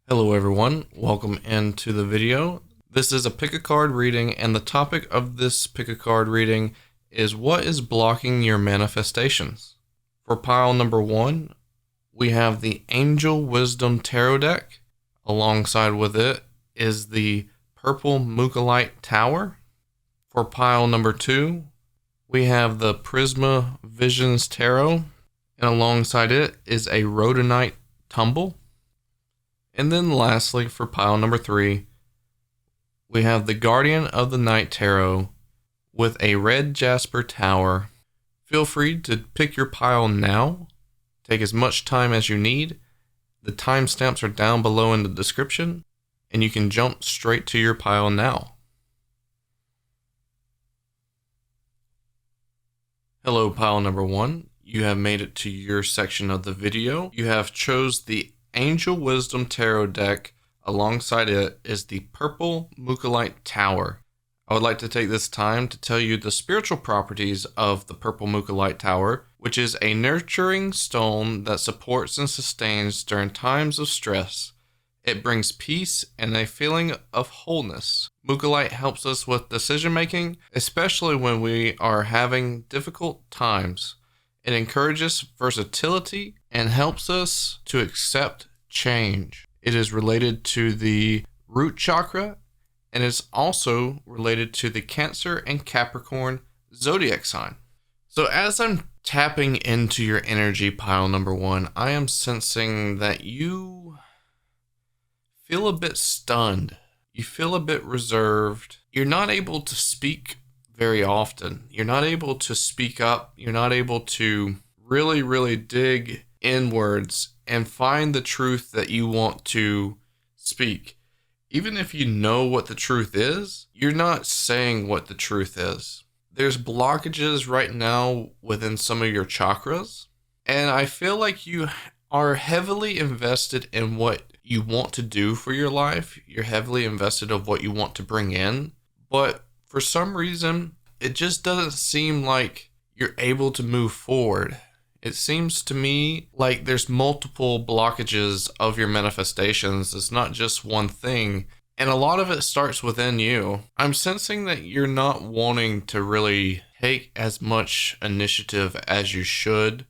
Hello everyone, welcome into the video. This is a pick a card reading, and the topic of this pick a card reading is what is blocking your manifestations. For pile number 1, we have the Angel Wisdom Tarot deck. Alongside with it is the purple Mookalite Tower. For pile number 2, we have the Prisma Visions Tarot, and alongside it is a Rhodonite Tumble. And then lastly, for pile number 3, we have the Guardian of the Night Tarot with a red Jasper tower. Feel free to pick your pile now. Take as much time as you need. The timestamps are down below in the description, and you can jump straight to your pile now. Hello, pile number 1. You have made it to your section of the video. You have chose the Angel Wisdom Tarot deck. Alongside it is the purple Mookalite Tower. I would like to take this time to tell you the spiritual properties of the purple Mookalite Tower, which is a nurturing stone that supports and sustains during times of stress. It brings peace and a feeling of wholeness. Mookalite helps us with decision making, especially when we are having difficult times. It encourages versatility and helps us to accept change. It is related to the root chakra, and it's also related to the Cancer and Capricorn zodiac sign. So as I'm tapping into your energy, pile number 1, I am sensing that you feel a bit stunned. You feel a bit reserved. You're not able to speak very often. You're not able to speak up. You're not able to really dig inwards and find the truth that you want to speak. Even if you know what the truth is, you're not saying what the truth is. There's blockages right now within some of your chakras, and I feel like you are heavily invested in what you want to do for your life. You're heavily invested of what you want to bring in, but for some reason, it just doesn't seem like you're able to move forward. It seems to me like there's multiple blockages of your manifestations. It's not just one thing, and a lot of it starts within you. I'm sensing that you're not wanting to really take as much initiative as you should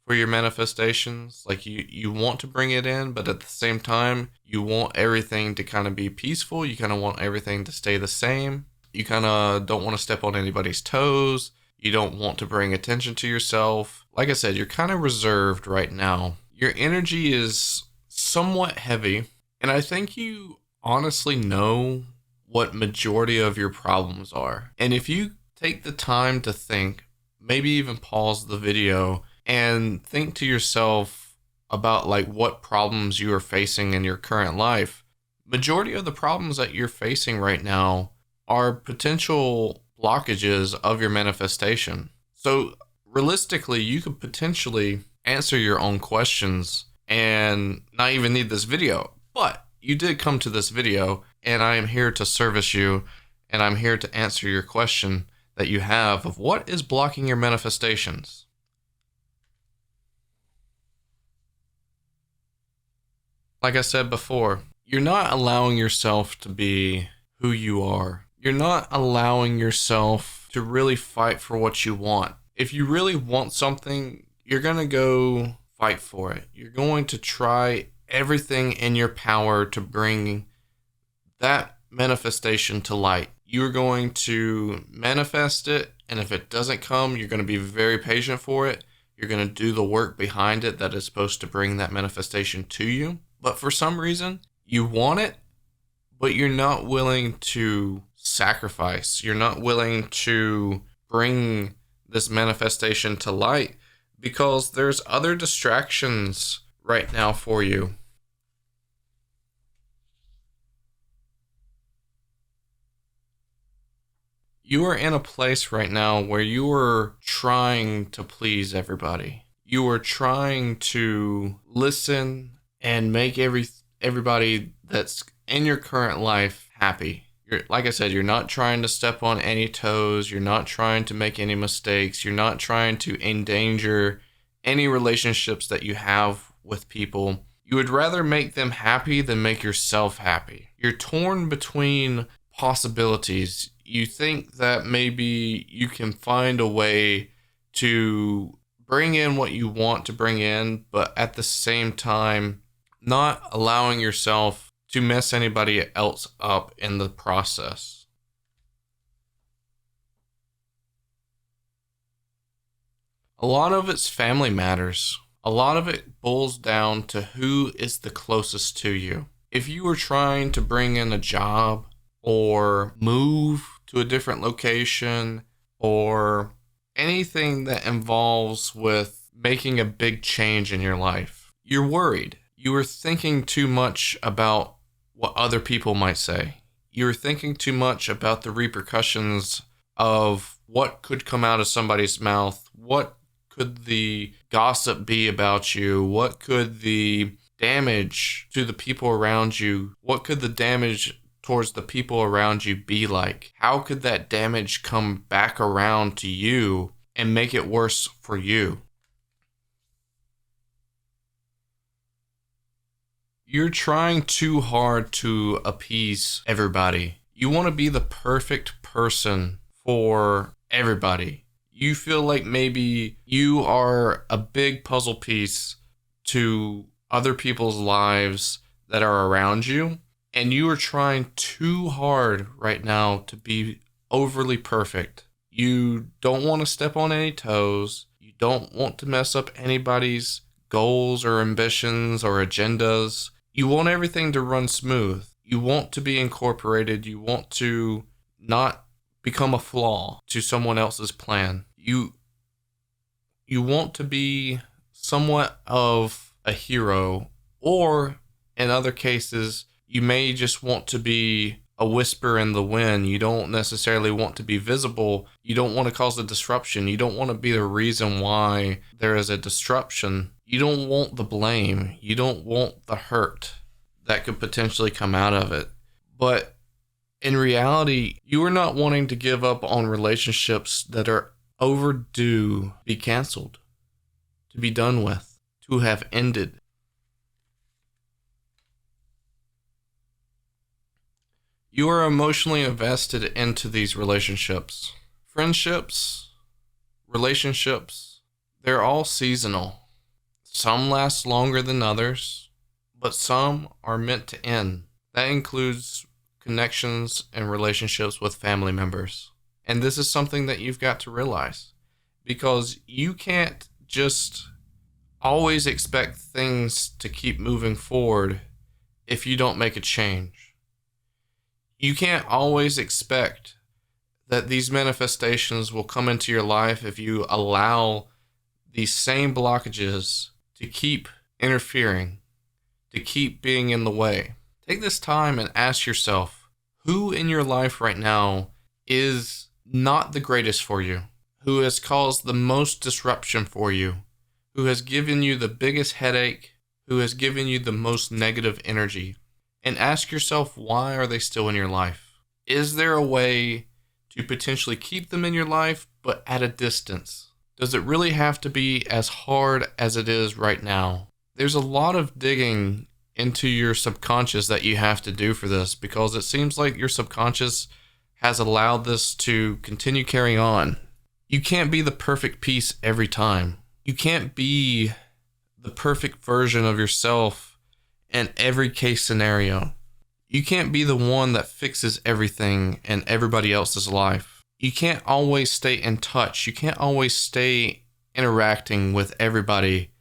for your manifestations. Like you want to bring it in, but at the same time, you want everything to kind of be peaceful. You kind of want everything to stay the same. You kind of don't want to step on anybody's toes. You don't want to bring attention to yourself. Like I said, you're kind of reserved right now. Your energy is somewhat heavy, and I think you honestly know what majority of your problems are. And if you take the time to think, maybe even pause the video and think to yourself about like what problems you are facing in your current life, majority of the problems that you're facing right now are potential blockages of your manifestation. So realistically, you could potentially answer your own questions and not even need this video. But you did come to this video, and I am here to service you, and I'm here to answer your question that you have of what is blocking your manifestations. Like I said before, you're not allowing yourself to be who you are. You're not allowing yourself to really fight for what you want. If you really want something, you're going to go fight for it. You're going to try everything in your power to bring that manifestation to light. You're going to manifest it, and if it doesn't come, you're going to be very patient for it. You're going to do the work behind it that is supposed to bring that manifestation to you. But for some reason, you want it, but you're not willing to sacrifice. You're not willing to bring this manifestation to light because there's other distractions right now for you. You are in a place right now where you are trying to please everybody. You are trying to listen and make everybody that's in your current life happy. Like I said, you're not trying to step on any toes. You're not trying to make any mistakes. You're not trying to endanger any relationships that you have with people. You would rather make them happy than make yourself happy. You're torn between possibilities. You think that maybe you can find a way to bring in what you want to bring in, but at the same time, not allowing yourself to mess anybody else up in the process. A lot of it's family matters. A lot of it boils down to who is the closest to you. If you were trying to bring in a job or move to a different location or anything that involves with making a big change in your life, you're worried. You are thinking too much about what other people might say. You're thinking too much about the repercussions of what could come out of somebody's mouth. What could the gossip be about you? What could the damage to the people around you? What could the damage towards the people around you be like? How could that damage come back around to you and make it worse for you? You're trying too hard to appease everybody. You want to be the perfect person for everybody. You feel like maybe you are a big puzzle piece to other people's lives that are around you, and you are trying too hard right now to be overly perfect. You don't want to step on any toes. You don't want to mess up anybody's goals or ambitions or agendas. You want everything to run smooth. You want to be incorporated. You want to not become a flaw to someone else's plan. You want to be somewhat of a hero, or in other cases, you may just want to be a whisper in the wind. You don't necessarily want to be visible. You don't want to cause a disruption. You don't want to be the reason why there is a disruption. You don't want the blame. You don't want the hurt that could potentially come out of it. But in reality, you are not wanting to give up on relationships that are overdue, be canceled, to be done with, to have ended. You are emotionally invested into these relationships. Friendships, relationships, they're all seasonal. Some last longer than others, but some are meant to end. That includes connections and relationships with family members. And this is something that you've got to realize, because you can't just always expect things to keep moving forward if you don't make a change. You can't always expect that these manifestations will come into your life if you allow these same blockages to keep interfering, to keep being in the way. Take this time and ask yourself, who in your life right now is not the greatest for you, who has caused the most disruption for you, who has given you the biggest headache, who has given you the most negative energy, and ask yourself, why are they still in your life? Is there a way to potentially keep them in your life, but at a distance? Does it really have to be as hard as it is right now? There's a lot of digging into your subconscious that you have to do for this, because it seems like your subconscious has allowed this to continue carrying on. You can't be the perfect piece every time. You can't be the perfect version of yourself in every case scenario. You can't be the one that fixes everything in everybody else's life. You can't always stay in touch. You can't always stay interacting with everybody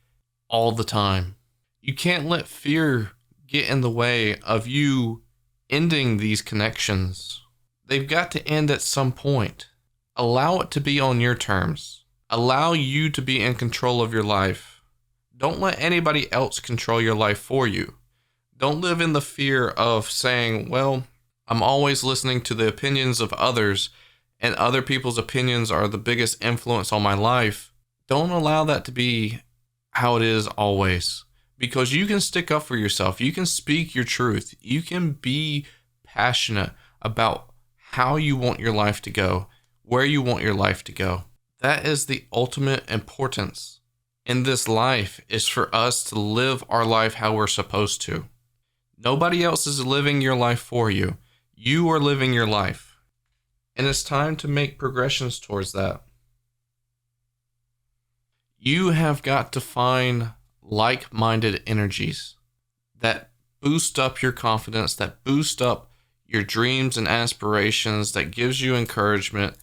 all the time. You can't let fear get in the way of you ending these connections. They've got to end at some point. Allow it to be on your terms. Allow you to be in control of your life. Don't let anybody else control your life for you. Don't live in the fear of saying, well, I'm always listening to the opinions of others, and other people's opinions are the biggest influence on my life. Don't allow that to be how it is always, because you can stick up for yourself. You can speak your truth. You can be passionate about how you want your life to go, where you want your life to go. That is the ultimate importance in this life is for us to live our life how we're supposed to. Nobody else is living your life for you. You are living your life. And it's time to make progressions towards that. You have got to find like-minded energies that boost up your confidence, that boost up your dreams and aspirations, that gives you encouragement,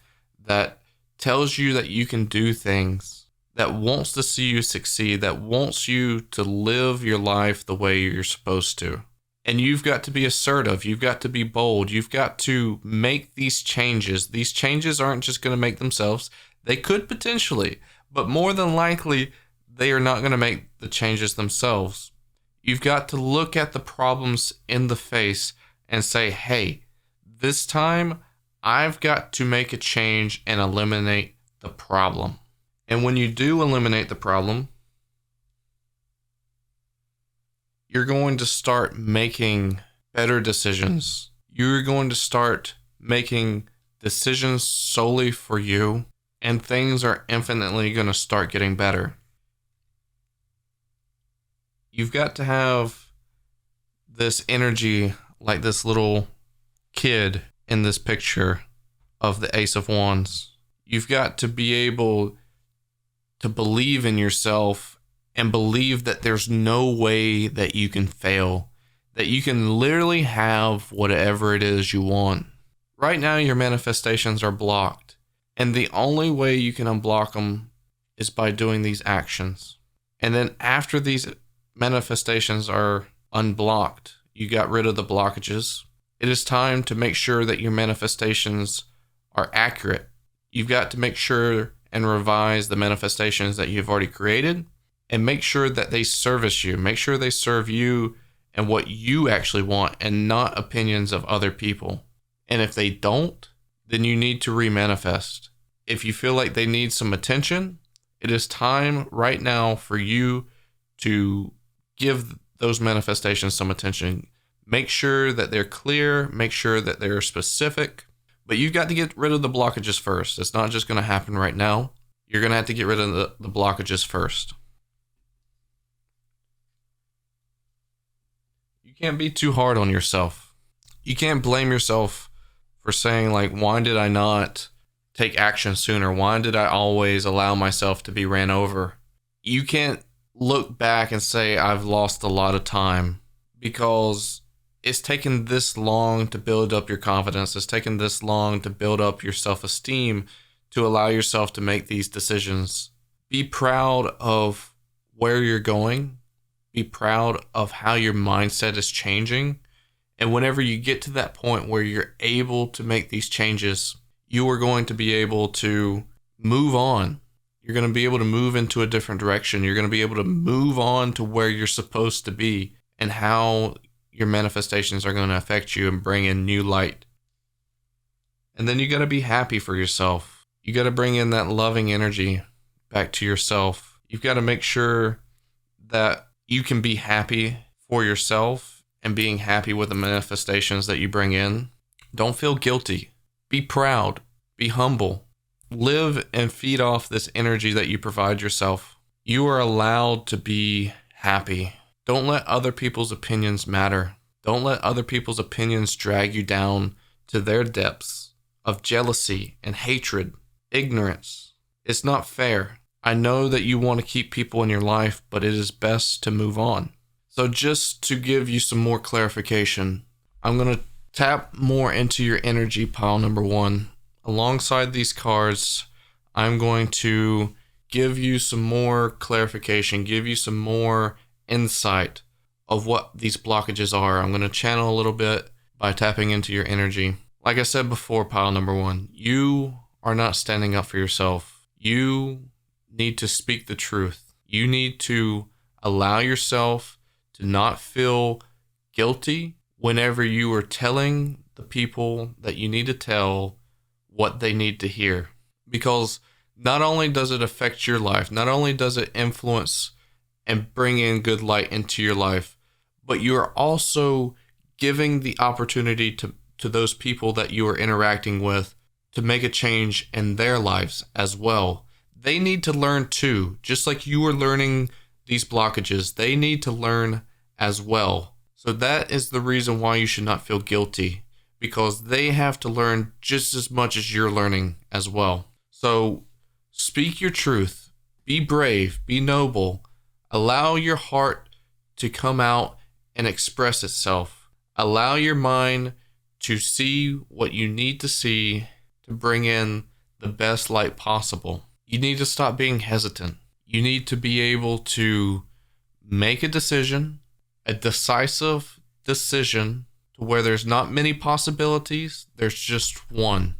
that tells you that you can do things, that wants to see you succeed, that wants you to live your life the way you're supposed to. And you've got to be assertive. You've got to be bold. You've got to make these changes. These changes aren't just going to make themselves. They could potentially, but more than likely, they are not going to make the changes themselves. You've got to look at the problems in the face and say, hey, this time I've got to make a change and eliminate the problem. And when you do eliminate the problem, you're going to start making better decisions. You're going to start making decisions solely for you, and things are infinitely going to start getting better. You've got to have this energy like this little kid in this picture of the Ace of Wands. You've got to be able to believe in yourself and believe that there's no way that you can fail, that you can literally have whatever it is you want. Right now, your manifestations are blocked, and the only way you can unblock them is by doing these actions. And then after these manifestations are unblocked, you got rid of the blockages, it is time to make sure that your manifestations are accurate. You've got to make sure and revise the manifestations that you've already created, and make sure that they service you. Make sure they serve you and what you actually want, and not opinions of other people. And if they don't, then you need to remanifest. If you feel like they need some attention, it is time right now for you to give those manifestations some attention. Make sure that they're clear, make sure that they're specific, but you've got to get rid of the blockages first. It's not just going to happen right now. You're going to have to get rid of the blockages first. You can't be too hard on yourself. You can't blame yourself for saying, like, why did I not take action sooner? Why did I always allow myself to be ran over? You can't look back and say, I've lost a lot of time, because it's taken this long to build up your confidence. It's taken this long to build up your self-esteem to allow yourself to make these decisions. Be proud of where you're going. Be proud of how your mindset is changing. And whenever you get to that point where you're able to make these changes, you are going to be able to move on. You're going to be able to move into a different direction. You're going to be able to move on to where you're supposed to be, and how your manifestations are going to affect you and bring in new light. And then you got to be happy for yourself. You got to bring in that loving energy back to yourself. You've got to make sure that you can be happy for yourself and being happy with the manifestations that you bring in. Don't feel guilty. Be proud. Be humble. Live and feed off this energy that you provide yourself. You are allowed to be happy. Don't let other people's opinions matter. Don't let other people's opinions drag you down to their depths of jealousy and hatred, ignorance. It's not fair. I know that you want to keep people in your life, but it is best to move on. So just to give you some more clarification, I'm going to tap more into your energy pile number 1. Alongside these cards, I'm going to give you some more clarification, give you some more insight of what these blockages are. I'm going to channel a little bit by tapping into your energy. Like I said before, pile number 1, you are not standing up for yourself. You need to speak the truth. You need to allow yourself to not feel guilty whenever you are telling the people that you need to tell what they need to hear. Because not only does it affect your life, not only does it influence and bring in good light into your life, but you are also giving the opportunity to those people that you are interacting with to make a change in their lives as well. they need to learn too. Just like you are learning these blockages, they need to learn as well. So that is the reason why you should not feel guilty, because they have to learn just as much as you're learning as well. So speak your truth, be brave, be noble, allow your heart to come out and express itself. Allow your mind to see what you need to see to bring in the best light possible. You need to stop being hesitant. You need to be able to make a decision, a decisive decision, to where there's not many possibilities, there's just one.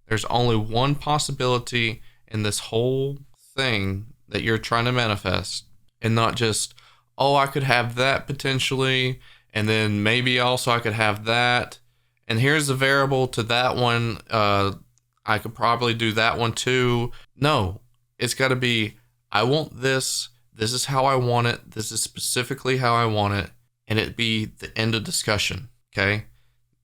There's only one possibility in this whole thing that you're trying to manifest, and not just, oh, I could have that potentially, and then maybe also I could have that, and here's the variable to that one, I could probably do that one too. No, it's got to be, I want this, this is how I want it, this is specifically how I want it, and it be the end of discussion, okay?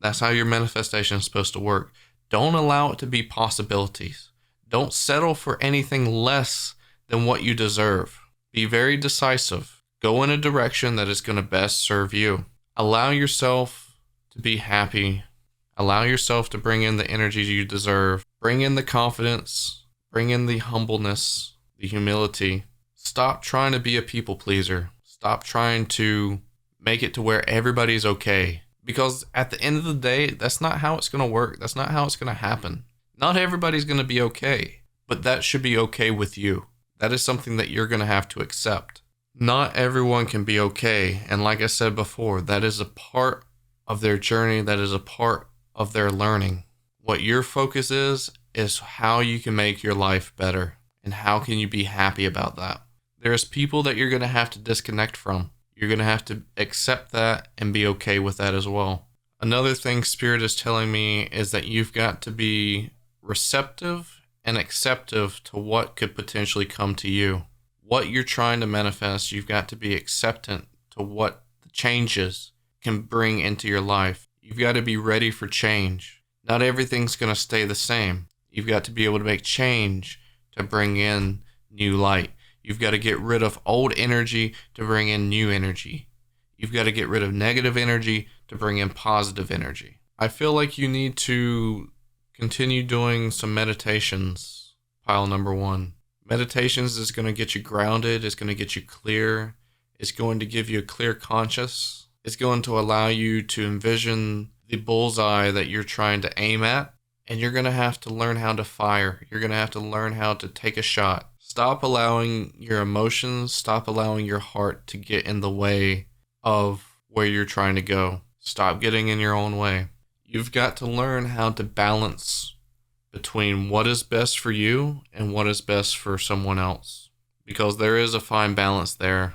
That's how your manifestation is supposed to work. Don't allow it to be possibilities. Don't settle for anything less than what you deserve. Be very decisive. Go in a direction that is going to best serve you. Allow yourself to be happy. Allow yourself to bring in the energy you deserve. Bring in the confidence. Bring in the humbleness, the humility. Stop trying to be a people pleaser. Stop trying to make it to where everybody's okay. Because at the end of the day, that's not how it's going to work. That's not how it's going to happen. Not everybody's going to be okay, but that should be okay with you. That is something that you're going to have to accept. Not everyone can be okay. And like I said before, that is a part of their journey. That is a part of their learning. What your focus is how you can make your life better. And how can you be happy about that? There's people that you're going to have to disconnect from. You're going to have to accept that and be okay with that as well. Another thing Spirit is telling me is that you've got to be receptive and acceptive to what could potentially come to you. What you're trying to manifest, you've got to be acceptant to what the changes can bring into your life. You've got to be ready for change. Not everything's going to stay the same. You've got to be able to make change to bring in new light. You've got to get rid of old energy to bring in new energy. You've got to get rid of negative energy to bring in positive energy. I feel like you need to continue doing some meditations, pile number 1. Meditations is going to get you grounded. It's going to get you clear. It's going to give you a clear conscience. It's going to allow you to envision the bullseye that you're trying to aim at. And you're going to have to learn how to fire. You're going to have to learn how to take a shot. Stop allowing your emotions, stop allowing your heart to get in the way of where you're trying to go. Stop getting in your own way. You've got to learn how to balance between what is best for you and what is best for someone else. Because there is a fine balance there,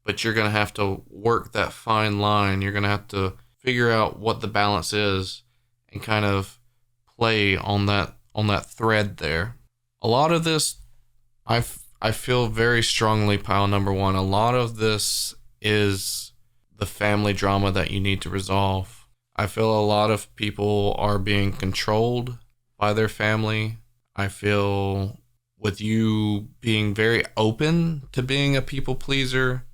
but you're going to have to work that fine line. You're going to have to figure out what the balance is and kind of play on that thread there. A lot of this, I feel very strongly, pile number 1, a lot of this is the family drama that you need to resolve. I feel a lot of people are being controlled by their family. I feel with you being very open to being a people pleaser,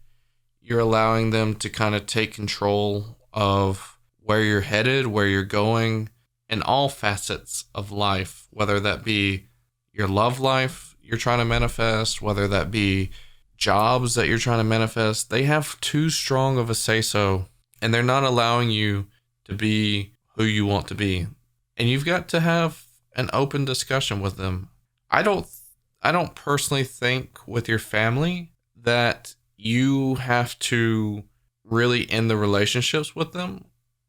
you're allowing them to kind of take control of where you're headed, where you're going, in all facets of life, whether that be your love life you're trying to manifest, whether that be jobs that you're trying to manifest. They have too strong of a say-so, and they're not allowing you to be who you want to be. And you've got to have an open discussion with them. I don't personally think with your family that you have to really end the relationships with them.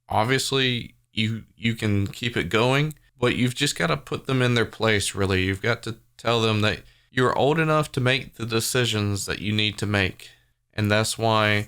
Obviously, you can keep it going, but you've just got to put them in their place, really. You've got to tell them that you're old enough to make the decisions that you need to make. And that's why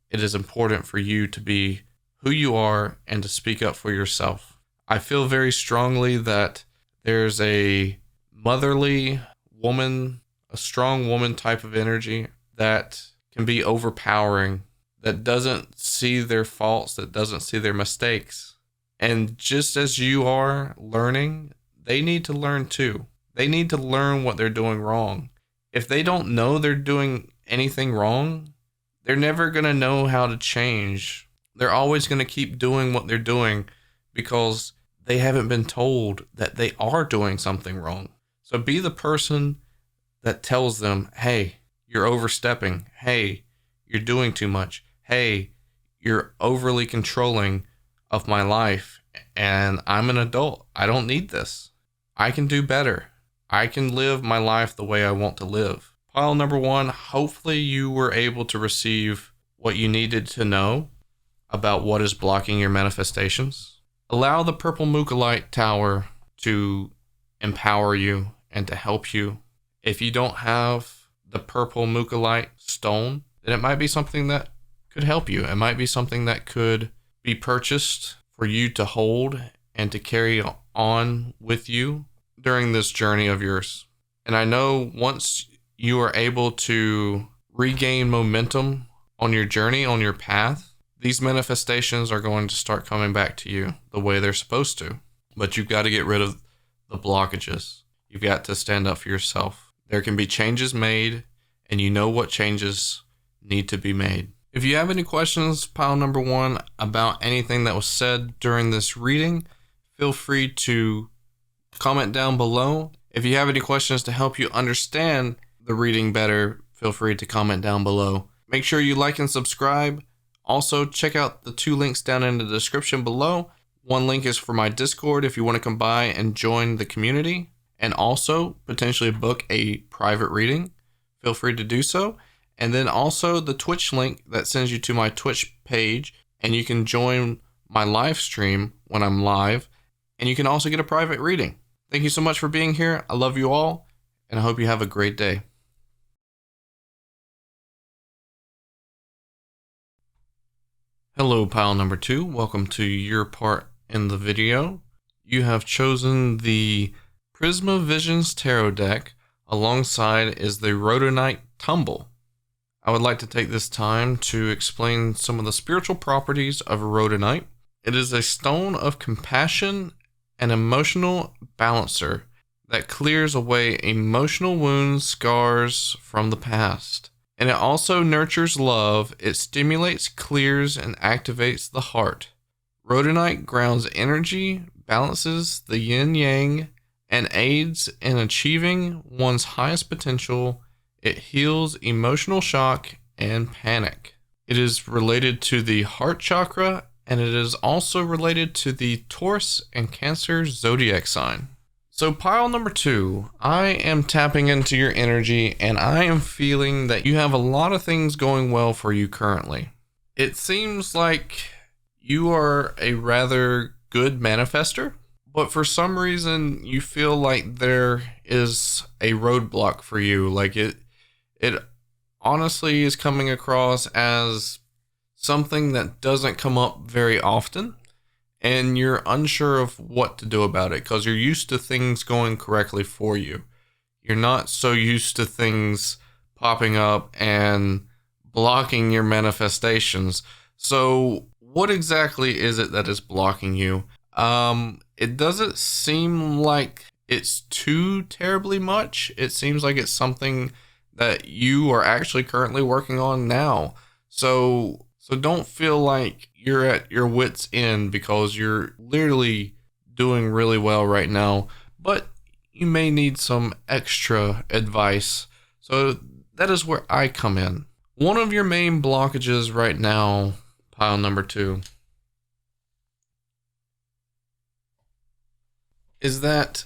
it is important for you to be who you are and to speak up for yourself. I feel very strongly that there's a motherly woman, a strong woman type of energy that can be overpowering, that doesn't see their faults, that doesn't see their mistakes. And just as you are learning, they need to learn too. They need to learn what they're doing wrong. If they don't know they're doing anything wrong, they're never going to know how to change. They're always going to keep doing what they're doing because they haven't been told that they are doing something wrong. So be the person that tells them, hey, you're overstepping. Hey, you're doing too much. Hey, you're overly controlling of my life, and I'm an adult. I don't need this. I can do better. I can live my life the way I want to live. Pile number 1, hopefully you were able to receive what you needed to know about what is blocking your manifestations. Allow the purple Mookalite tower to empower you and to help you. If you don't have the purple Mookalite stone, then it might be something that could help you. It might be something that could be purchased for you to hold and to carry on with you during this journey of yours. And I know once you are able to regain momentum on your journey, on your path, these manifestations are going to start coming back to you the way they're supposed to. But you've got to get rid of the blockages. You've got to stand up for yourself. There can be changes made, and you know what changes need to be made. If you have any questions, pile number 1, about anything that was said during this reading, feel free to comment down below. If you have any questions to help you understand the reading better, feel free to comment down below. Make sure you like and subscribe. Also, check out the 2 links down in the description below. One link is for my Discord if you want to come by and join the community, and also potentially book a private reading. Feel free to do so. And then also the Twitch link that sends you to my Twitch page, and you can join my live stream when I'm live, and you can also get a private reading. Thank you so much for being here. I love you all, and I hope you have a great day. Hello, pile number 2. Welcome to your part in the video. You have chosen the Prisma Visions Tarot deck. Alongside is the Rhodonite Tumble. I would like to take this time to explain some of the spiritual properties of Rhodonite. It is a stone of compassion and emotional balancer that clears away emotional wounds, scars from the past. And it also nurtures love. It stimulates, clears, and activates the heart. Rhodonite grounds energy, balances the yin-yang, and aids in achieving one's highest potential. It heals emotional shock and panic. It is related to the heart chakra, and it is also related to the Taurus and Cancer zodiac sign. So pile number 2, I am tapping into your energy, and I am feeling that you have a lot of things going well for you currently. It seems like you are a rather good manifester, but for some reason you feel like there is a roadblock for you. Like it honestly is coming across as something that doesn't come up very often, and you're unsure of what to do about it because you're used to things going correctly for you. You're not so used to things popping up and blocking your manifestations. So what exactly is it that is blocking you? It doesn't seem like it's too terribly much. It seems like it's something that you are actually currently working on now. So don't feel like you're at your wit's end because you're literally doing really well right now, but you may need some extra advice. So that is where I come in. One of your main blockages right now, pile number 2, is that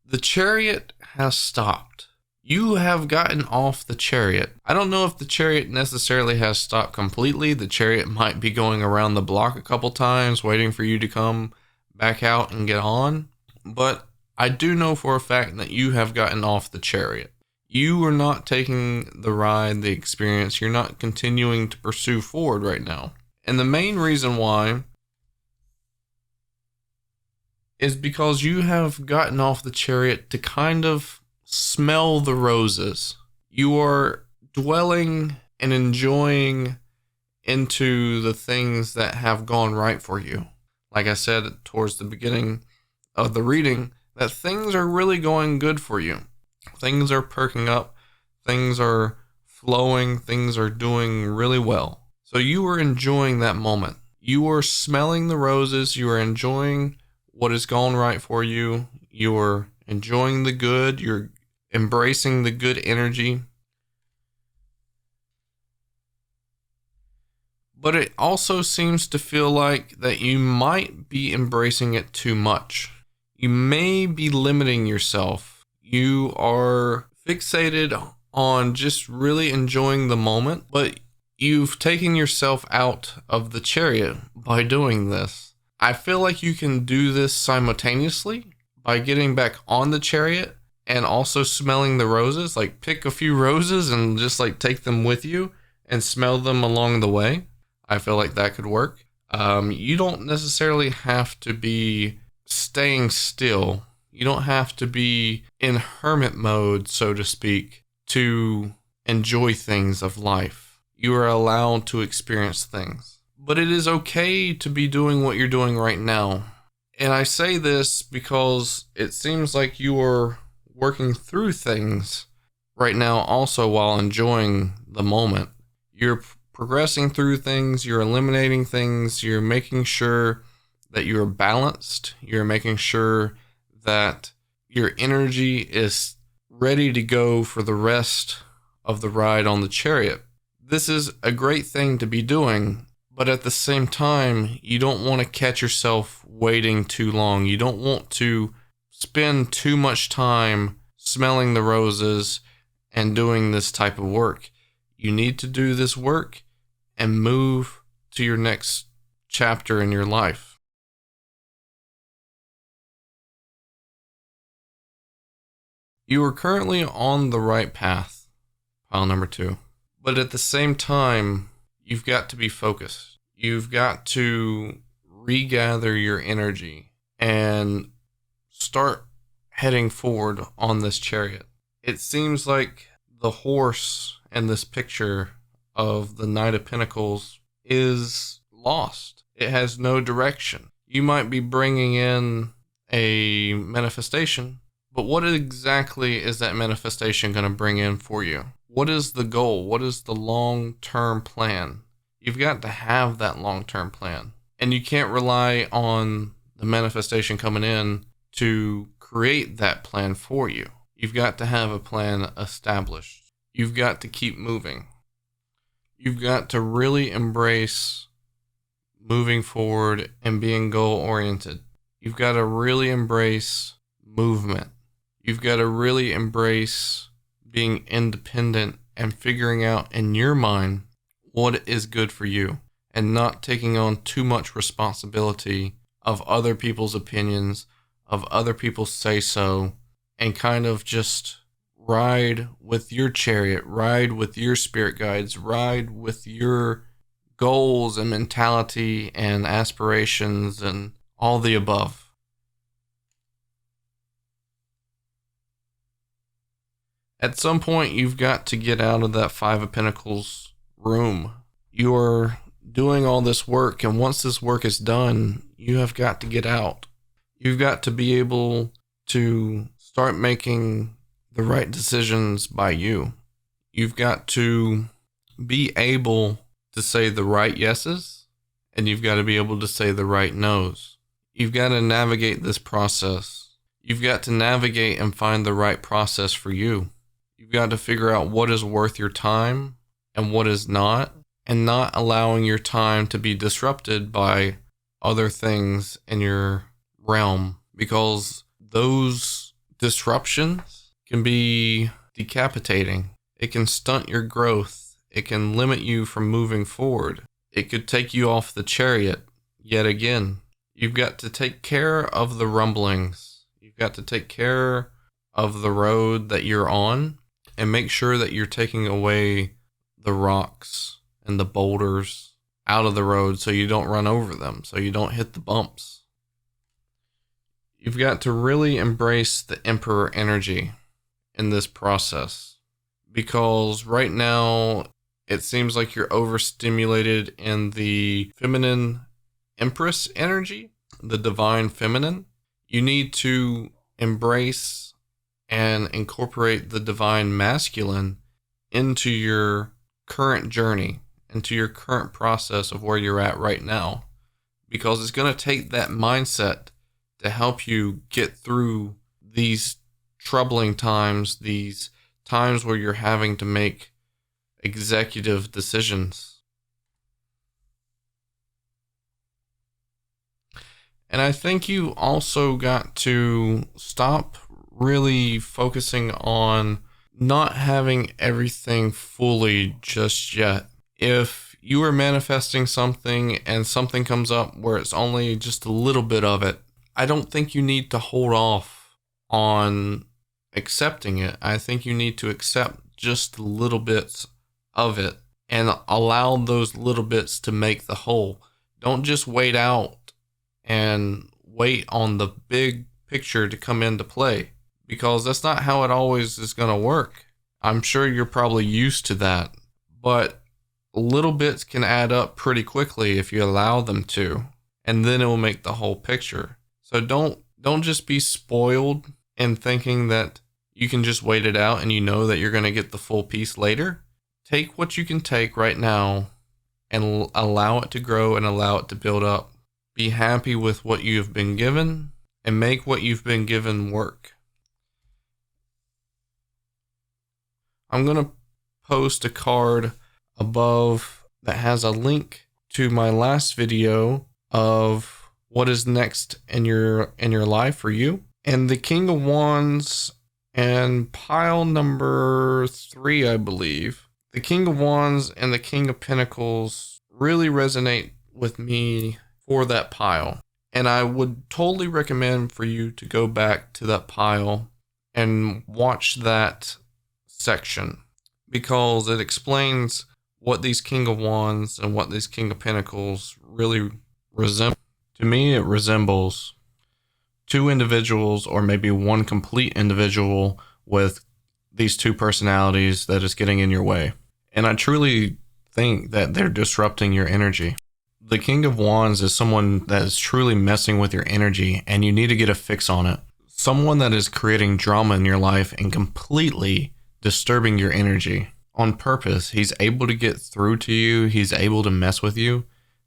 the Chariot has stopped. You have gotten off the Chariot. I don't know if the Chariot necessarily has stopped completely. The Chariot might be going around the block a couple times, waiting for you to come back out and get on. But I do know for a fact that you have gotten off the Chariot. You are not taking the ride, the experience. You're not continuing to pursue forward right now. And the main reason why is because you have gotten off the Chariot to kind of smell the roses. You are dwelling and enjoying into the things that have gone right for you. Like I said towards the beginning of the reading, that things are really going good for you. Things are perking up, things are flowing, things are doing really well. So you are enjoying that moment. You are smelling the roses, you are enjoying what has gone right for you, you are enjoying the good, you're embracing the good energy. But it also seems to feel like that you might be embracing it too much. You may be limiting yourself. You are fixated on just really enjoying the moment, but you've taken yourself out of the chariot by doing this. I feel like you can do this simultaneously by getting back on the chariot and also smelling the roses. Like pick a few roses and just like take them with you and smell them along the way. I feel like that could work. You don't necessarily have to be staying still. You don't have to be in hermit mode, so to speak, to enjoy things of life. You are allowed to experience things. But it is okay to be doing what you're doing right now. And I say this because it seems like you are working through things right now also while enjoying the moment. You're progressing through things, you're eliminating things, you're making sure that you're balanced, you're making sure that your energy is ready to go for the rest of the ride on the chariot. This is a great thing to be doing, but at the same time, you don't want to catch yourself waiting too long. You don't want to spend too much time smelling the roses and doing this type of work. You need to do this work and move to your next chapter in your life. You are currently on the right path, pile number 2. But at the same time, you've got to be focused. You've got to regather your energy and start heading forward on this chariot. It seems like the horse in this picture of the Knight of Pentacles is lost. It has no direction. You might be bringing in a manifestation, but what exactly is that manifestation going to bring in for you? What is the goal? What is the long-term plan? You've got to have that long-term plan. And you can't rely on the manifestation coming in to create that plan for you. You've got to have a plan established. You've got to keep moving. You've got to really embrace moving forward and being goal-oriented. You've got to really embrace movement. You've got to really embrace being independent and figuring out in your mind what is good for you and not taking on too much responsibility of other people's opinions, of other people's say-so, and kind of just ride with your chariot, ride with your spirit guides, ride with your goals and mentality and aspirations and all the above. At some point, you've got to get out of that Five of Pentacles room. You are doing all this work, and once this work is done, you have got to get out. You've got to be able to start making the right decisions by you. You've got to be able to say the right yeses, and you've got to be able to say the right nos. You've got to navigate this process. You've got to navigate and find the right process for you. You've got to figure out what is worth your time and what is not, and not allowing your time to be disrupted by other things in your realm, because those disruptions can be decapitating. It can stunt your growth. It can limit you from moving forward. It could take you off the chariot yet again. You've got to take care of the rumblings. You've got to take care of the road that you're on and make sure that you're taking away the rocks and the boulders out of the road so you don't run over them, so you don't hit the bumps. You've got to really embrace the Emperor energy in this process, because right now it seems like you're overstimulated in the feminine Empress energy, the divine feminine. You need to embrace and incorporate the divine masculine into your current journey, into your current process of where you're at right now. Because it's going to take that mindset to help you get through these troubling times, these times where you're having to make executive decisions. And I think you also got to stop really focusing on not having everything fully just yet. If you are manifesting something and something comes up where it's only just a little bit of it, I don't think you need to hold off on accepting it. I think you need to accept just little bits of it and allow those little bits to make the whole. Don't just wait out and wait on the big picture to come into play, because that's not how it always is going to work. I'm sure you're probably used to that, but little bits can add up pretty quickly if you allow them to, and then it will make the whole picture. So don't just be spoiled in thinking that you can just wait it out and you know that you're going to get the full piece later. Take what you can take right now and allow it to grow and allow it to build up. Be happy with what you have been given and make what you've been given work. I'm going to post a card above that has a link to my last video of what is next in your life for you. And the King of Wands and pile number 3, I believe. The King of Wands and the King of Pentacles really resonate with me for that pile. And I would totally recommend for you to go back to that pile and watch that section, because it explains what these King of Wands and what these King of Pentacles really resemble. To me, it resembles two individuals, or maybe one complete individual with these two personalities that is getting in your way. And I truly think that they're disrupting your energy. The King of Wands is someone that is truly messing with your energy, and you need to get a fix on it. Someone that is creating drama in your life and completely disturbing your energy on purpose. He's able to get through to you. He's able to mess with you.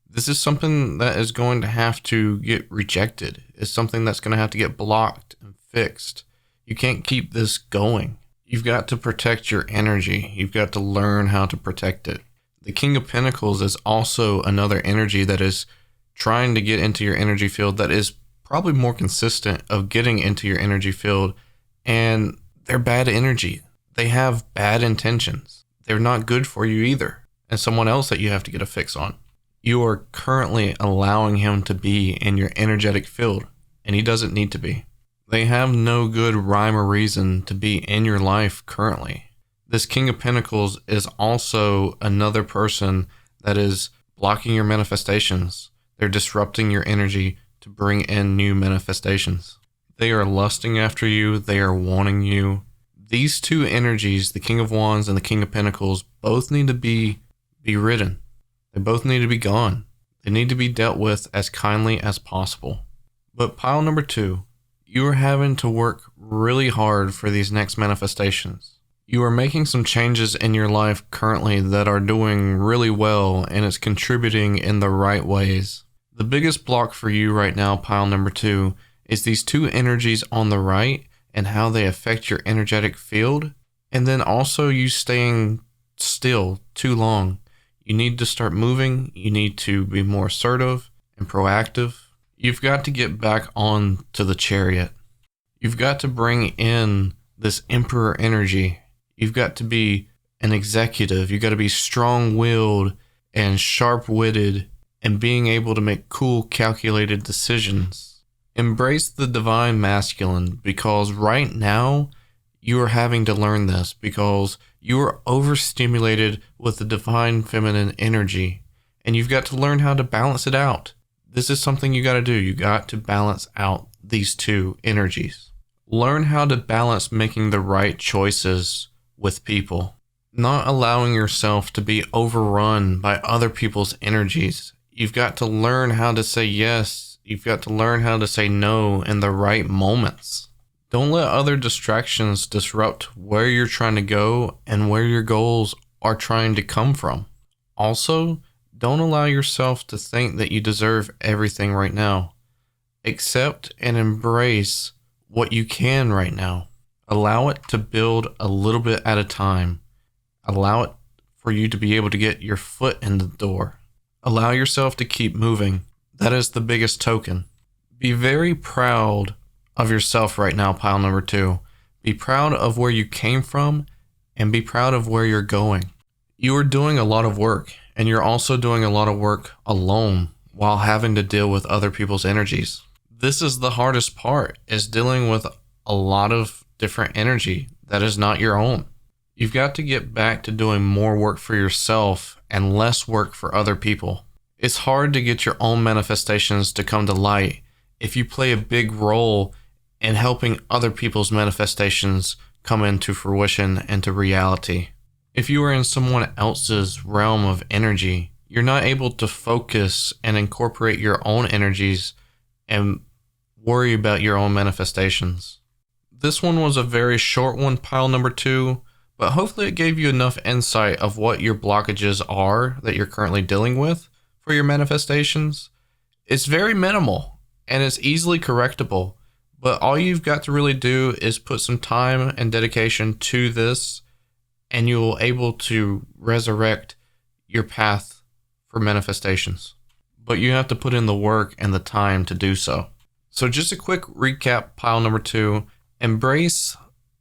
This is something that is going to have to get rejected. It's something that's going to have to get blocked and fixed. You can't keep this going. You've got to protect your energy. You've got to learn how to protect it. The King of Pentacles is also another energy that is trying to get into your energy field, that is probably more consistent of getting into your energy field, and they're bad energy. They have bad intentions. They're not good for you either, and someone else that you have to get a fix on. You are currently allowing him to be in your energetic field, and he doesn't need to be. They have no good rhyme or reason to be in your life currently. This King of Pentacles is also another person that is blocking your manifestations. They're disrupting your energy to bring in new manifestations. They are lusting after you. They are wanting you. These two energies, the King of Wands and the King of Pentacles, both need to be ridden. They both need to be gone. They need to be dealt with as kindly as possible. But pile number 2, you are having to work really hard for these next manifestations. You are making some changes in your life currently that are doing really well, and it's contributing in the right ways. The biggest block for you right now, pile number 2, is these two energies on the right and how they affect your energetic field, and then also you staying still too long. You need to start moving. You need to be more assertive and proactive. You've got to get back on to the Chariot. You've got to bring in this Emperor energy. You've got to be an executive. You've got to be strong-willed and sharp-witted and being able to make cool, calculated decisions. Embrace the divine masculine, because right now you are having to learn this, because you are overstimulated with the divine feminine energy, and you've got to learn how to balance it out. This is something you got to do. You got to balance out these two energies. Learn how to balance making the right choices with people, not allowing yourself to be overrun by other people's energies. You've got to learn how to say yes. You've got to learn how to say no in the right moments. Don't let other distractions disrupt where you're trying to go and where your goals are trying to come from. Also, don't allow yourself to think that you deserve everything right now. Accept and embrace what you can right now. Allow it to build a little bit at a time. Allow it for you to be able to get your foot in the door. Allow yourself to keep moving. That is the biggest token. Be very proud of yourself right now, pile number 2. Be proud of where you came from and be proud of where you're going. You are doing a lot of work, and you're also doing a lot of work alone while having to deal with other people's energies. This is the hardest part, is dealing with a lot of different energy that is not your own. You've got to get back to doing more work for yourself and less work for other people. It's hard to get your own manifestations to come to light if you play a big role in helping other people's manifestations come into fruition and to reality. If you are in someone else's realm of energy, you're not able to focus and incorporate your own energies and worry about your own manifestations. This one was a very short one, pile number 2, but hopefully it gave you enough insight of what your blockages are that you're currently dealing with for your manifestations. It's very minimal and it's easily correctable, but all you've got to really do is put some time and dedication to this, and you'll able to resurrect your path for manifestations. But you have to put in the work and the time to do so. So just a quick recap, pile number 2. Embrace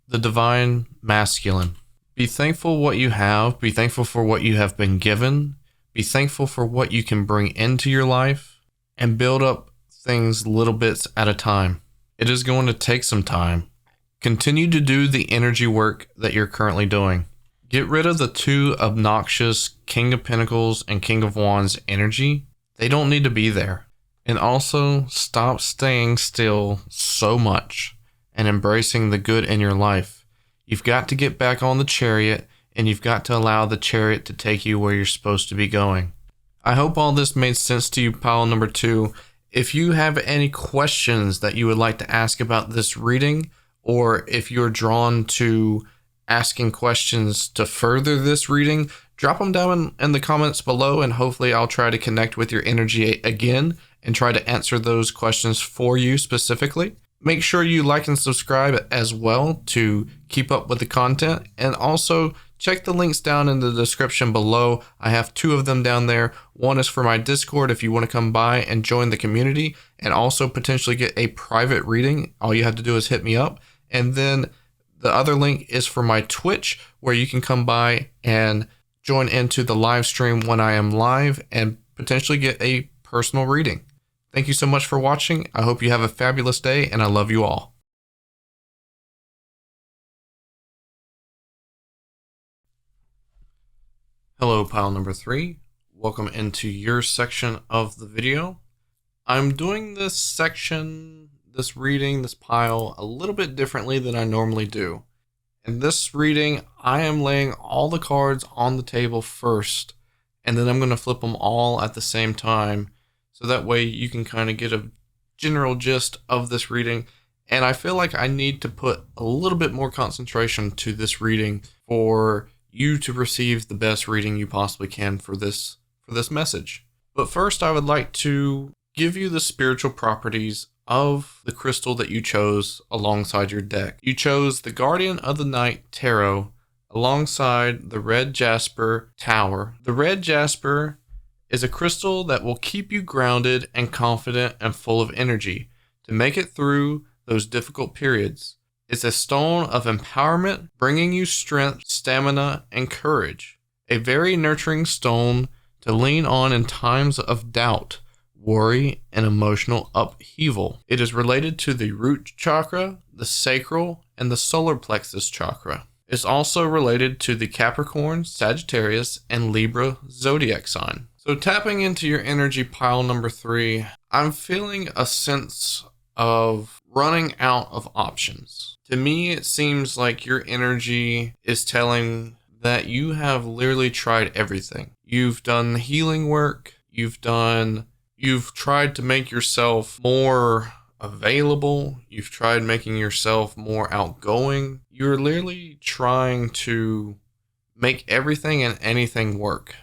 the divine masculine. Be thankful what you have. Be thankful for what you have been given. Be thankful for what you can bring into your life, and build up things little bits at a time. It is going to take some time. Continue to do the energy work that you're currently doing. Get rid of the 2 obnoxious King of Pentacles and King of Wands energy. They don't need to be there. And also stop staying still so much and embracing the good in your life. You've got to get back on the chariot, and you've got to allow the chariot to take you where you're supposed to be going. I hope all this made sense to you, pile number 2. If you have any questions that you would like to ask about this reading, or if you're drawn to asking questions to further this reading, drop them down in the comments below, and hopefully I'll try to connect with your energy again and try to answer those questions for you specifically. Make sure you like and subscribe as well to keep up with the content, and also check the links down in the description below. I have 2 of them down there. One is for my Discord if you want to come by and join the community and also potentially get a private reading. All you have to do is hit me up. And then the other link is for my Twitch, where you can come by and join into the live stream when I am live and potentially get a personal reading. Thank you so much for watching. I hope you have a fabulous day, and I love you all. Hello, pile number 3. Welcome into your section of the video. I'm doing this section, this reading, this pile a little bit differently than I normally do. In this reading, I am laying all the cards on the table first, and then I'm going to flip them all at the same time, so that way you can kind of get a general gist of this reading. And I feel like I need to put a little bit more concentration to this reading for you to receive the best reading you possibly can for this message. But first, I would like to give you the spiritual properties of the crystal that you chose alongside your deck. You chose the Guardian of the Night Tarot alongside the Red Jasper Tower. The Red Jasper is a crystal that will keep you grounded and confident and full of energy to make it through those difficult periods. It's a stone of empowerment, bringing you strength, stamina, and courage. A very nurturing stone to lean on in times of doubt, worry, and emotional upheaval. It is related to the root chakra, the sacral, and the solar plexus chakra. It's also related to the Capricorn, Sagittarius, and Libra zodiac sign. So tapping into your energy, pile number 3, I'm feeling a sense of running out of options. To me, it seems like your energy is telling that you have literally tried everything. You've done healing work. You've tried to make yourself more available. You've tried making yourself more outgoing. You're literally trying to make everything and anything work.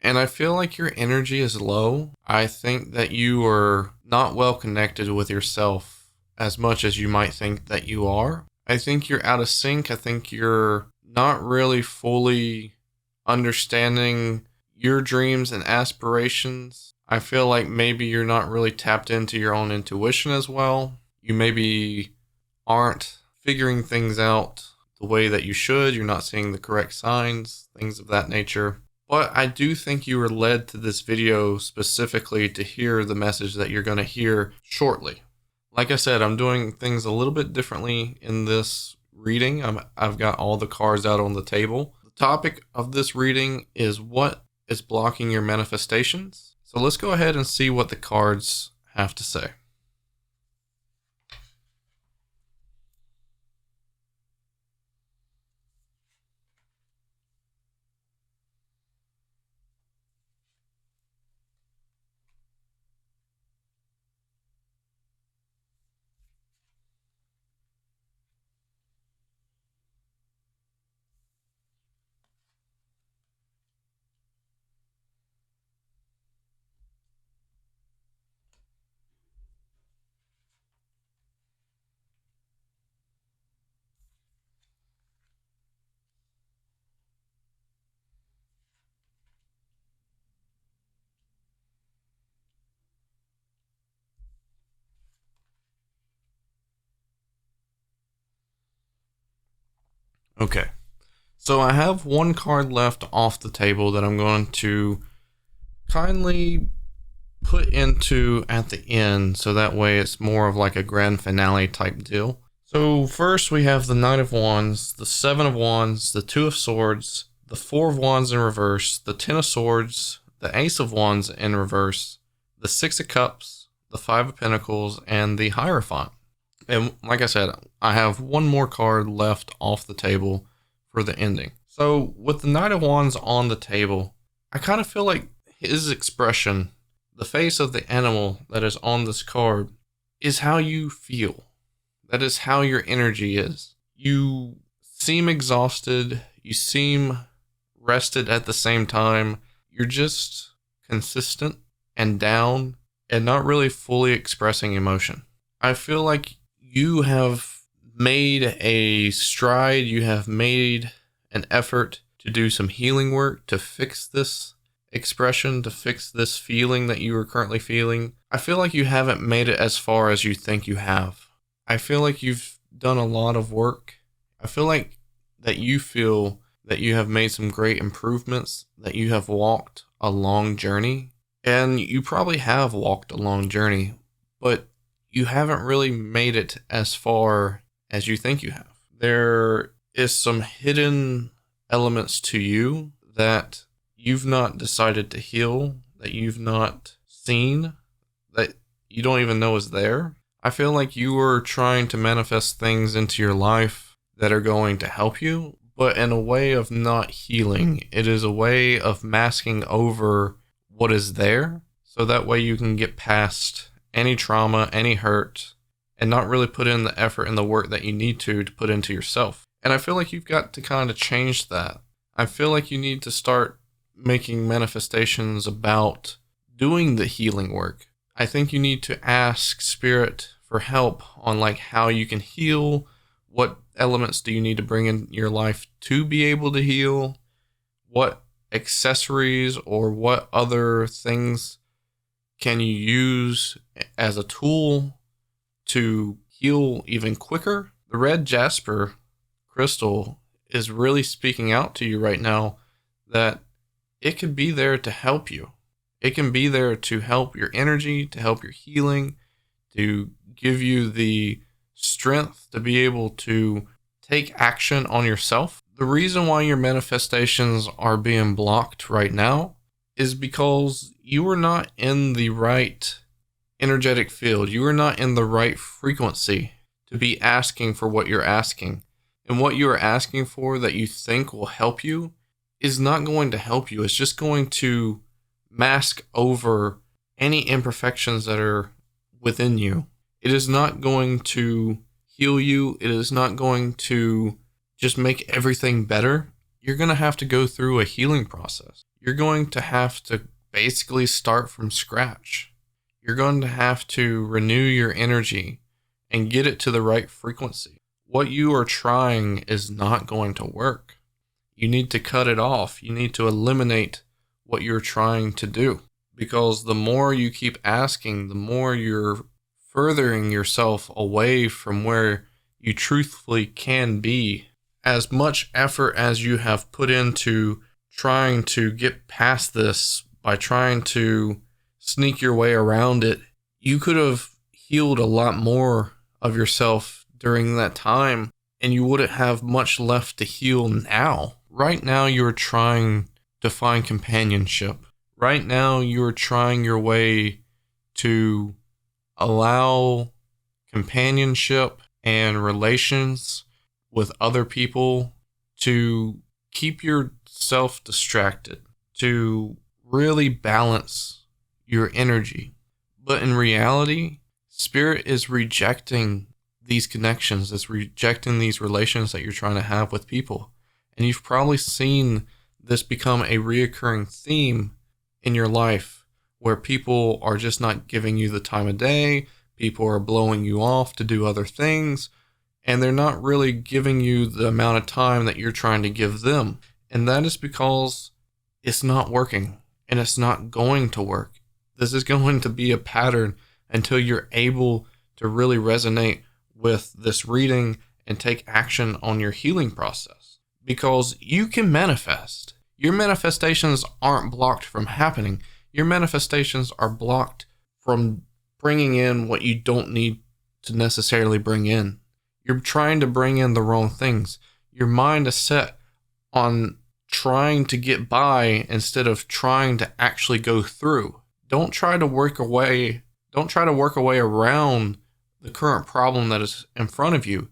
And I feel like your energy is low. I think that you are not well connected with yourself as much as you might think that you are. I think you're out of sync. I think you're not really fully understanding your dreams and aspirations. I feel like maybe you're not really tapped into your own intuition as well. You maybe aren't figuring things out the way that you should. You're not seeing the correct signs, things of that nature. But I do think you were led to this video specifically to hear the message that you're going to hear shortly. Like I said, I'm doing things a little bit differently in this reading. I've got all the cards out on the table. The topic of this reading is what is blocking your manifestations. So let's go ahead and see what the cards have to say. Okay, so I have one card left off the table that I'm going to kindly put into at the end, so that way it's more of like a grand finale type deal. So first we have the Knight of Wands, the Seven of Wands, the Two of Swords, the Four of Wands in reverse, the Ten of Swords, the Ace of Wands in reverse, the Six of Cups, the Five of Pentacles, and the Hierophant. And like I said, I have one more card left off the table for the ending. So with the Knight of Wands on the table, I kind of feel like his expression, the face of the animal that is on this card, is how you feel. That is how your energy is. You seem exhausted. You seem rested at the same time. You're just consistent and down and not really fully expressing emotion. I feel like you have made a stride, you have made an effort to do some healing work to fix this expression, to fix this feeling that you are currently feeling. I feel like you haven't made it as far as you think you have. I feel like you've done a lot of work. I feel like that you feel that you have made some great improvements, that you have walked a long journey, and you probably have walked a long journey, but you haven't really made it as far as you think you have. There is some hidden elements to you that you've not decided to heal, that you've not seen, that you don't even know is there. I feel like you are trying to manifest things into your life that are going to help you, but in a way of not healing. It is a way of masking over what is there, so that way you can get past any trauma, any hurt, and not really put in the effort and the work that you need to put into yourself. And I feel like you've got to kind of change that. I feel like you need to start making manifestations about doing the healing work. I think you need to ask Spirit for help on like how you can heal. What elements do you need to bring in your life to be able to heal? What accessories or what other things can you use as a tool to heal even quicker? The red Jasper crystal is really speaking out to you right now that it can be there to help you. It can be there to help your energy, to help your healing, to give you the strength to be able to take action on yourself. The reason why your manifestations are being blocked right now is because you are not in the right energetic field. You are not in the right frequency to be asking for what you're asking. And what you are asking for that you think will help you is not going to help you. It's just going to mask over any imperfections that are within you. It is not going to heal you. It is not going to just make everything better. You're going to have to go through a healing process. You're going to have to basically start from scratch. You're going to have to renew your energy and get it to the right frequency. What you are trying is not going to work. You need to cut it off. You need to eliminate what you're trying to do. Because the more you keep asking, the more you're furthering yourself away from where you truthfully can be. As much effort as you have put into trying to get past this by trying to sneak your way around it, you could have healed a lot more of yourself during that time, and you wouldn't have much left to heal now. Right now, you're trying to find companionship. Right now, you're trying your way to allow companionship and relations with other people to keep yourself distracted, to really balance your energy. But in reality, Spirit is rejecting these connections. It's rejecting these relations that you're trying to have with people. And you've probably seen this become a reoccurring theme in your life, where people are just not giving you the time of day. People are blowing you off to do other things, and they're not really giving you the amount of time that you're trying to give them. And that is because it's not working, and it's not going to work. This is going to be a pattern until you're able to really resonate with this reading and take action on your healing process. Because you can manifest. Your manifestations aren't blocked from happening. Your manifestations are blocked from bringing in what you don't need to necessarily bring in. You're trying to bring in the wrong things. Your mind is set on trying to get by instead of trying to actually go through. Don't try to work away around the current problem that is in front of you.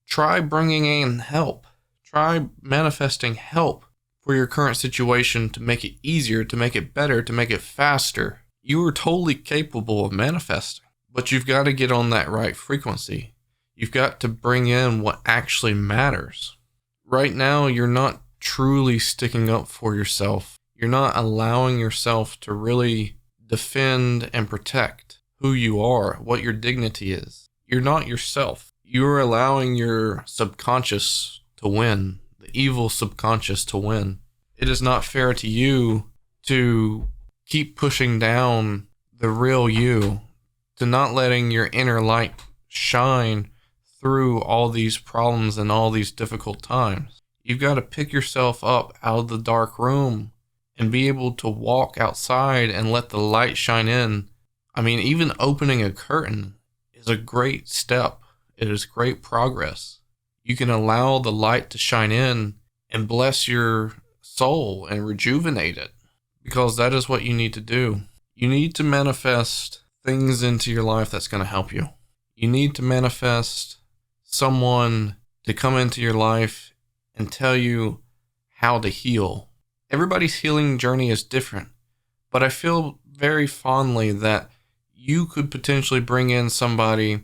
Try bringing in help. Try manifesting help for your current situation to make it easier, to make it better, to make it faster. You are totally capable of manifesting, but you've got to get on that right frequency. You've got to bring in what actually matters. Right now, you're not truly sticking up for yourself. You're not allowing yourself to really defend and protect who you are, what your dignity is. You're not yourself. You're allowing your subconscious to win, the evil subconscious to win. It is not fair to you to keep pushing down the real you, to not letting your inner light shine through all these problems and all these difficult times. You've got to pick yourself up out of the dark room and be able to walk outside and let the light shine in. I mean, even opening a curtain is a great step. It is great progress. You can allow the light to shine in and bless your soul and rejuvenate it, because that is what you need to do. You need to manifest things into your life that's going to help you. You need to manifest someone to come into your life and tell you how to heal. Everybody's healing journey is different, but I feel very fondly that you could potentially bring in somebody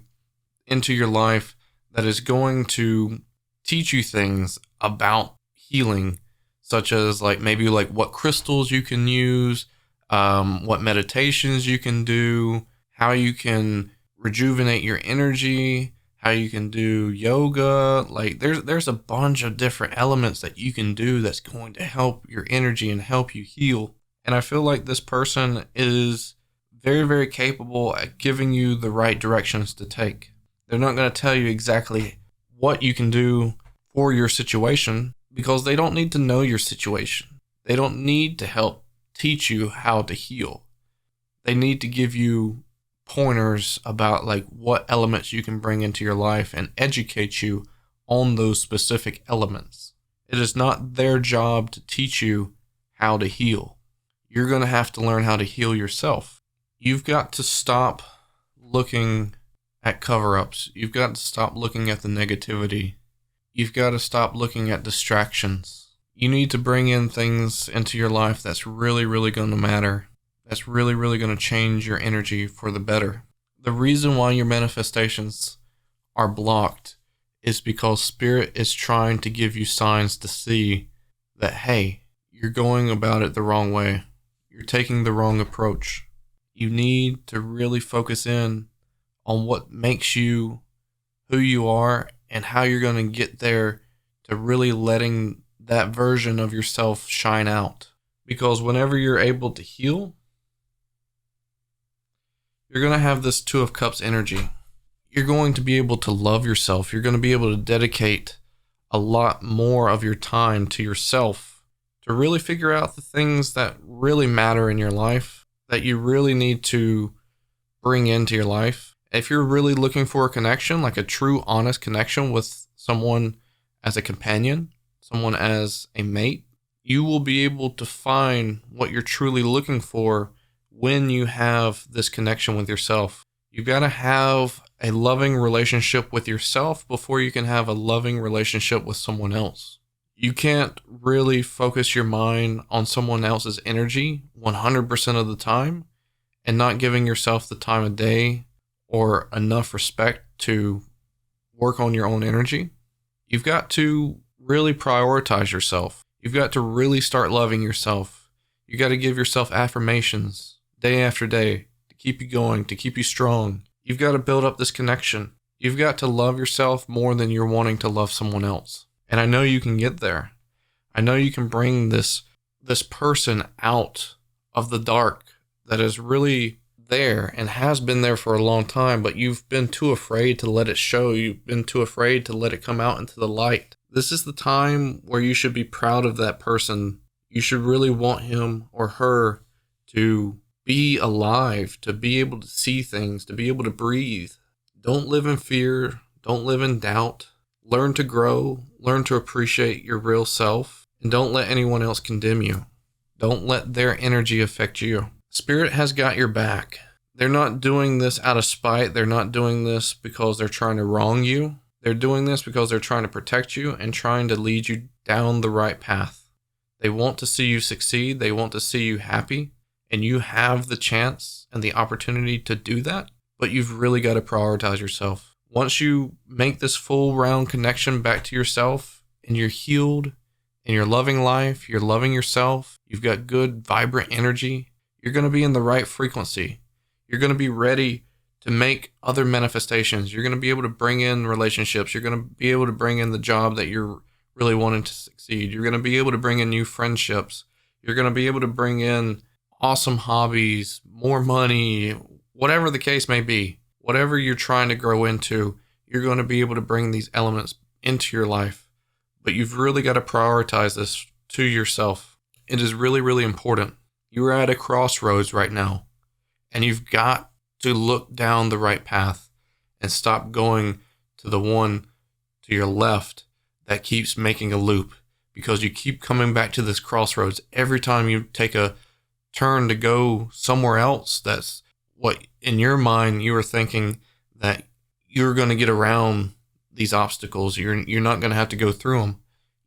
into your life that is going to teach you things about healing, such as maybe what crystals you can use, what meditations you can do, how you can rejuvenate your energy, how you can do yoga. There's a bunch of different elements that you can do that's going to help your energy and help you heal. And I feel like this person is very, very capable at giving you the right directions to take. They're not going to tell you exactly what you can do for your situation, because they don't need to know your situation. They don't need to help teach you how to heal. They need to give you pointers about what elements you can bring into your life and educate you on those specific elements. It is not their job to teach you how to heal. You're going to have to learn how to heal yourself. You've got to stop looking at cover-ups. You've got to stop looking at the negativity. You've got to stop looking at distractions. You need to bring in things into your life that's really, really going to matter. That's really, really going to change your energy for the better. The reason why your manifestations are blocked is because Spirit is trying to give you signs to see that, hey, you're going about it the wrong way. You're taking the wrong approach. You need to really focus in on what makes you who you are and how you're going to get there, to really letting that version of yourself shine out. Because whenever you're able to heal, you're going to have this Two of Cups energy. You're going to be able to love yourself. You're going to be able to dedicate a lot more of your time to yourself, to really figure out the things that really matter in your life, that you really need to bring into your life. If you're really looking for a connection, like a true, honest connection with someone as a companion, someone as a mate, you will be able to find what you're truly looking for when you have this connection with yourself. You've got to have a loving relationship with yourself before you can have a loving relationship with someone else. You can't really focus your mind on someone else's energy 100% of the time and not giving yourself the time of day or enough respect to work on your own energy. You've got to really prioritize yourself. You've got to really start loving yourself. You got to give yourself affirmations day after day to keep you going, to keep you strong. You've got to build up this connection. You've got to love yourself more than you're wanting to love someone else. And I know you can get there. I know you can bring this person out of the dark that is really there and has been there for a long time, but you've been too afraid to let it show. You've been too afraid to let it come out into the light. This is the time where you should be proud of that person. You should really want him or her to be alive, to be able to see things, to be able to breathe. Don't live in fear. Don't live in doubt. Learn to grow. Learn to appreciate your real self. And don't let anyone else condemn you. Don't let their energy affect you. Spirit has got your back. They're not doing this out of spite. They're not doing this because they're trying to wrong you. They're doing this because they're trying to protect you and trying to lead you down the right path. They want to see you succeed. They want to see you happy. And you have the chance and the opportunity to do that. But you've really got to prioritize yourself. Once you make this full round connection back to yourself and you're healed and you're loving life, you're loving yourself, you've got good, vibrant energy, you're going to be in the right frequency. You're going to be ready to make other manifestations. You're going to be able to bring in relationships. You're going to be able to bring in the job that you're really wanting to succeed. You're going to be able to bring in new friendships. You're going to be able to bring in awesome hobbies, more money, whatever the case may be. Whatever you're trying to grow into, you're going to be able to bring these elements into your life. But you've really got to prioritize this to yourself. It is really, really important. You're at a crossroads right now, and you've got to look down the right path and stop going to the one to your left that keeps making a loop, because you keep coming back to this crossroads every time you take a turn to go somewhere else. That's what in your mind you were thinking that you're going to get around these obstacles. You're not going to have to go through them.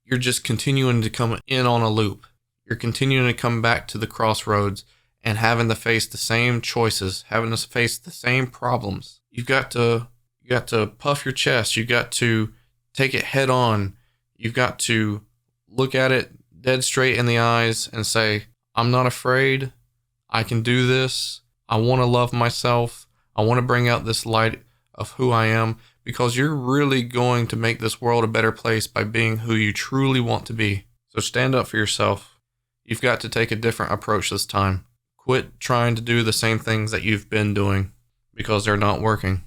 You're just continuing to come in on a loop. You're continuing to come back to the crossroads and having to face the same choices, having to face the same problems. You got to puff your chest. You got to take it head on. You've got to look at it dead straight in the eyes and say, I'm not afraid. I can do this. I want to love myself. I want to bring out this light of who I am, because you're really going to make this world a better place by being who you truly want to be. So stand up for yourself. You've got to take a different approach this time. Quit trying to do the same things that you've been doing, because they're not working.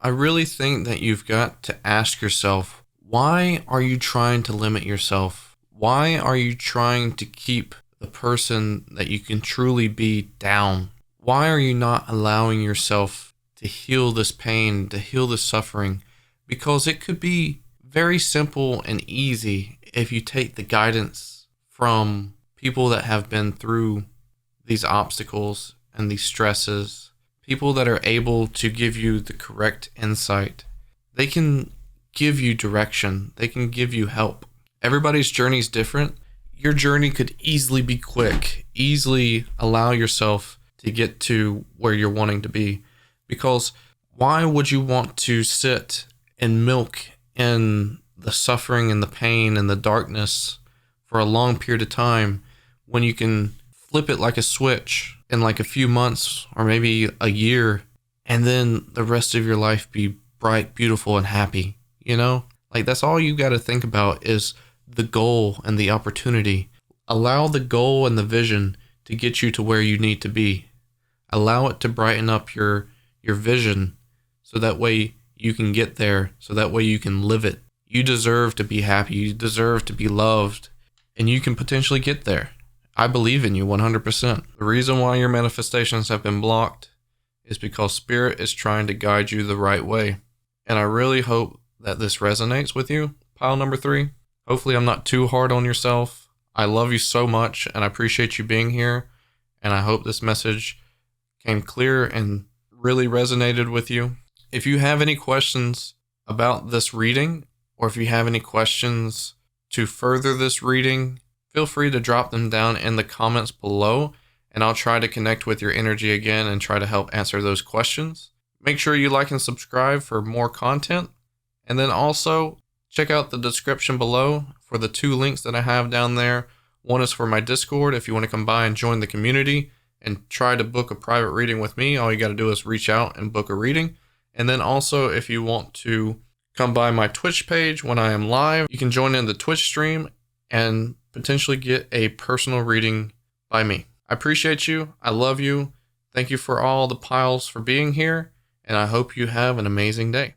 I really think that you've got to ask yourself, why are you trying to limit yourself? Why are you trying to keep the person that you can truly be down? Why are you not allowing yourself to heal this pain, to heal this suffering? Because it could be very simple and easy if you take the guidance from people that have been through these obstacles and these stresses, people that are able to give you the correct insight. They can give you direction. They can give you help. Everybody's journey is different. Your journey could easily be quick, easily allow yourself to get to where you're wanting to be, because Why would you want to sit and milk in the suffering and the pain and the darkness for a long period of time when you can flip it like a switch in like a few months or maybe a year, and then the rest of your life be bright, beautiful, and happy? You know, like that's all you got to think about is the goal and the opportunity. Allow the goal and the vision to get you to where you need to be. Allow it to brighten up your vision so that way you can get there, so that way you can live it. You deserve to be happy. You deserve to be loved, and you can potentially get there. I believe in you 100%. The reason why your manifestations have been blocked is because Spirit is trying to guide you the right way. And I really hope that this resonates with you, pile number 3. Hopefully I'm not too hard on yourself. I love you so much, and I appreciate you being here. And I hope this message came clear and really resonated with you. If you have any questions about this reading, or if you have any questions to further this reading, feel free to drop them down in the comments below, and I'll try to connect with your energy again and try to help answer those questions. Make sure you like and subscribe for more content. And then also check out the description below for the 2 links that I have down there. One is for my Discord if you want to come by and join the community and try to book a private reading with me. All you got to do is reach out and book a reading. And then also if you want to come by my Twitch page when I am live, you can join in the Twitch stream and potentially get a personal reading by me. I appreciate you. I love you. Thank you for all the piles for being here, and I hope you have an amazing day.